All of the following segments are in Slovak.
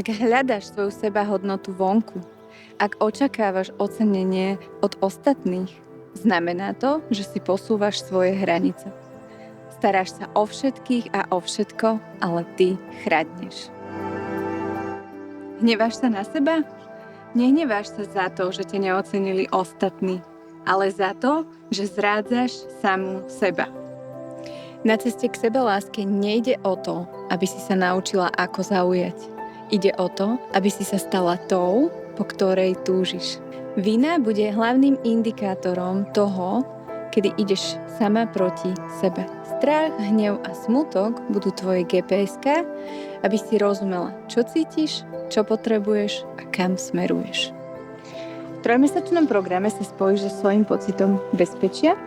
Ak hľadaš svoju sebahodnotu vonku, ak očakávaš ocenenie od ostatných, znamená to, že si posúvaš svoje hranice. Staráš sa o všetkých a o všetko, ale ty chradneš. Hneváš sa na seba? Nehneváš sa za to, že ťa neocenili ostatní, ale za to, že zrádzaš samú seba. Na ceste k sebaláske nejde o to, aby si sa naučila, ako zaujať. Ide o to, aby si sa stala tou, po ktorej túžiš. Vina bude hlavným indikátorom toho, kedy ideš sama proti sebe. Strach, hnev a smutok budú tvoje GPS-ka, aby si rozumela, čo cítiš, čo potrebuješ a kam smeruješ. V trojmesačnom programe sa spojíš so svojím pocitom bezpečia,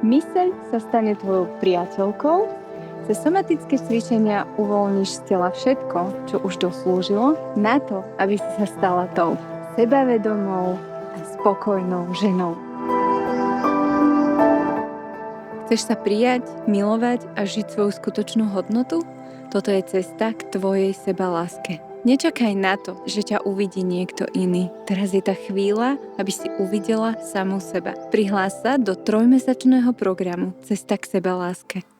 myseľ sa stane tvojou priateľkou, cez somatické cvičenia uvoľníš z tela všetko, čo už doslúžilo, na to, aby si sa stala tou sebavedomou a spokojnou ženou. Chceš sa prijať, milovať a žiť svoju skutočnú hodnotu? Toto je cesta k tvojej sebaláske. Nečakaj na to, že ťa uvidí niekto iný. Teraz je tá chvíľa, aby si uvidela samú seba. Prihlás sa do trojmesačného programu Cesta k sebaláske.